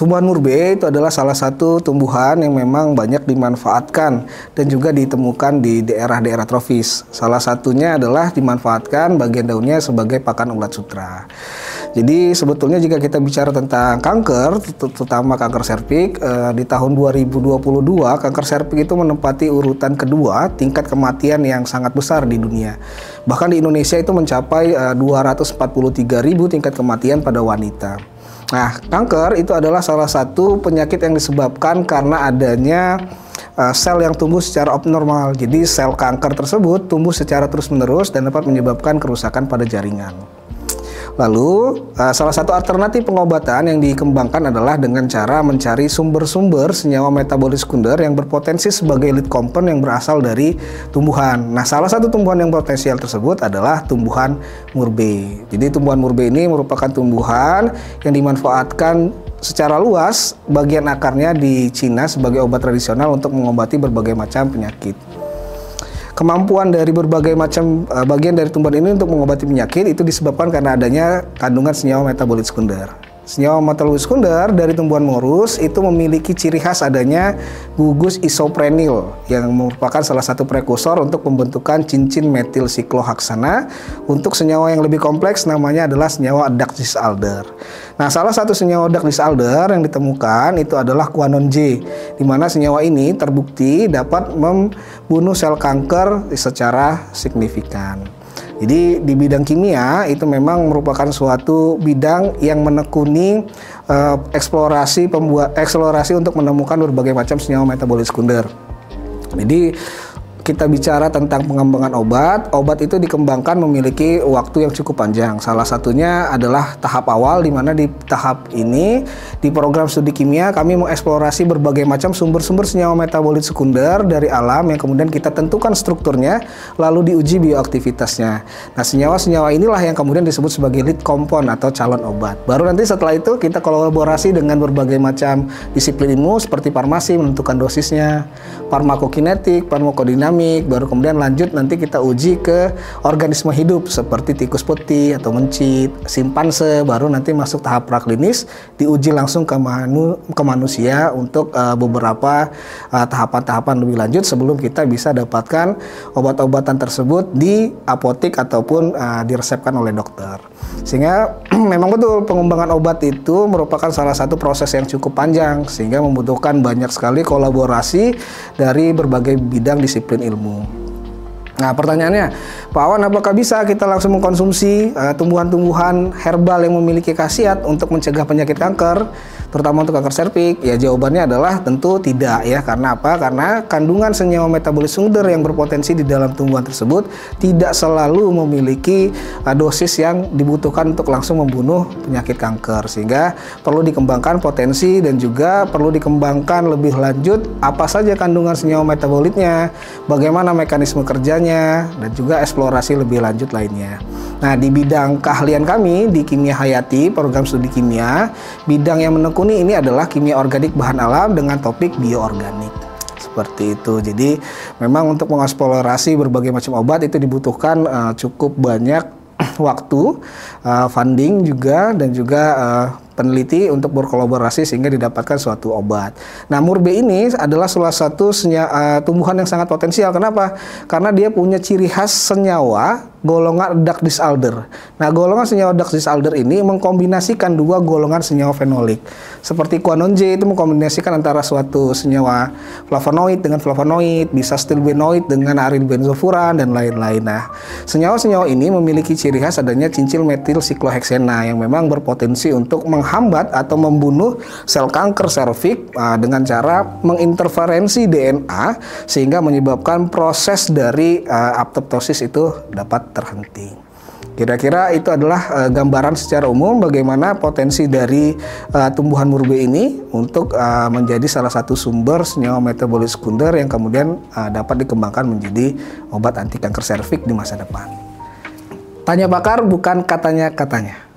Tumbuhan murbe itu adalah salah satu tumbuhan yang memang banyak dimanfaatkan dan juga ditemukan di daerah-daerah tropis. Salah satunya adalah dimanfaatkan bagian daunnya sebagai pakan ulat sutra. Jadi sebetulnya jika kita bicara tentang kanker, terutama kanker serviks, di tahun 2022 kanker serviks itu menempati urutan kedua tingkat kematian yang sangat besar di dunia. Bahkan di Indonesia itu mencapai 243.000 tingkat kematian pada wanita. Nah, kanker itu adalah salah satu penyakit yang disebabkan karena adanya sel yang tumbuh secara abnormal. Jadi sel kanker tersebut tumbuh secara terus-menerus dan dapat menyebabkan kerusakan pada jaringan. Lalu, salah satu alternatif pengobatan yang dikembangkan adalah dengan cara mencari sumber-sumber senyawa metabolit sekunder yang berpotensi sebagai lead compound yang berasal dari tumbuhan. Nah, salah satu tumbuhan yang potensial tersebut adalah tumbuhan murbe. Jadi, tumbuhan murbe ini merupakan tumbuhan yang dimanfaatkan secara luas bagian akarnya di Cina sebagai obat tradisional untuk mengobati berbagai macam penyakit. Kemampuan dari berbagai macam bagian dari tumbuhan ini untuk mengobati penyakit itu disebabkan karena adanya kandungan senyawa metabolit sekunder. Senyawa metabolit sekunder dari tumbuhan morus itu memiliki ciri khas adanya gugus isoprenil yang merupakan salah satu prekursor untuk pembentukan cincin metil sikloheksana. Untuk senyawa yang lebih kompleks namanya adalah senyawa adak disalder. Nah, salah satu senyawa adak disalder yang ditemukan itu adalah quanon J, di mana senyawa ini terbukti dapat membunuh sel kanker secara signifikan. Jadi di bidang kimia itu memang merupakan suatu bidang yang menekuni eksplorasi untuk menemukan berbagai macam senyawa metabolit sekunder. Jadi kita bicara tentang pengembangan obat itu dikembangkan memiliki waktu yang cukup panjang. Salah satunya adalah tahap awal, di mana di tahap ini di program studi kimia kami mengeksplorasi berbagai macam sumber-sumber senyawa metabolit sekunder dari alam yang kemudian kita tentukan strukturnya lalu diuji bioaktivitasnya. Nah, senyawa-senyawa inilah yang kemudian disebut sebagai lead compound atau calon obat. Baru nanti setelah itu kita kolaborasi dengan berbagai macam disiplin ilmu seperti farmasi menentukan dosisnya, farmakokinetik, farmakodinamik, baru kemudian lanjut nanti kita uji ke organisme hidup seperti tikus putih atau mencit, simpanse, baru nanti masuk tahap praklinis diuji langsung ke manusia untuk beberapa tahapan-tahapan lebih lanjut sebelum kita bisa dapatkan obat-obatan tersebut di apotek ataupun diresepkan oleh dokter. Sehingga memang betul pengembangan obat itu merupakan salah satu proses yang cukup panjang sehingga membutuhkan banyak sekali kolaborasi dari berbagai bidang disiplin ilmu. Nah, pertanyaannya, Pak Awan, apakah bisa kita langsung mengkonsumsi tumbuhan-tumbuhan herbal yang memiliki khasiat untuk mencegah penyakit kanker, terutama untuk kanker serviks? Ya, jawabannya adalah tentu tidak ya. Karena apa? Karena kandungan senyawa metabolit sekunder yang berpotensi di dalam tumbuhan tersebut tidak selalu memiliki dosis yang dibutuhkan untuk langsung membunuh penyakit kanker. Sehingga perlu dikembangkan potensi dan juga perlu dikembangkan lebih lanjut apa saja kandungan senyawa metabolitnya, bagaimana mekanisme kerjanya, dan juga eksplorasi lebih lanjut lainnya. Nah, di bidang keahlian kami di Kimia Hayati, program studi kimia, bidang yang menekuni ini adalah kimia organik bahan alam dengan topik bioorganik. Seperti itu. Jadi, memang untuk mengeksplorasi berbagai macam obat itu dibutuhkan cukup banyak waktu, funding juga, dan juga peneliti untuk berkolaborasi sehingga didapatkan suatu obat. Nah, murbe ini adalah salah satu tumbuhan yang sangat potensial. Kenapa? Karena dia punya ciri khas senyawa golongan adak disalder. Nah, golongan senyawa adak disalder ini mengkombinasikan dua golongan senyawa fenolik. Seperti quanon J itu mengkombinasikan antara suatu senyawa flavonoid dengan flavonoid, bisa stilbenoid dengan arilbenzofuran dan lain-lain. Nah, senyawa-senyawa ini memiliki ciri khas adanya cincin metil sikloheksana yang memang berpotensi untuk menghambat atau membunuh sel kanker serviks dengan cara menginterferensi DNA sehingga menyebabkan proses dari apoptosis itu dapat terhenti. Kira-kira itu adalah gambaran secara umum bagaimana potensi dari tumbuhan murbe ini untuk menjadi salah satu sumber senyawa metabolit sekunder yang kemudian dapat dikembangkan menjadi obat anti kanker serviks di masa depan. Tanya pakar bukan katanya-katanya.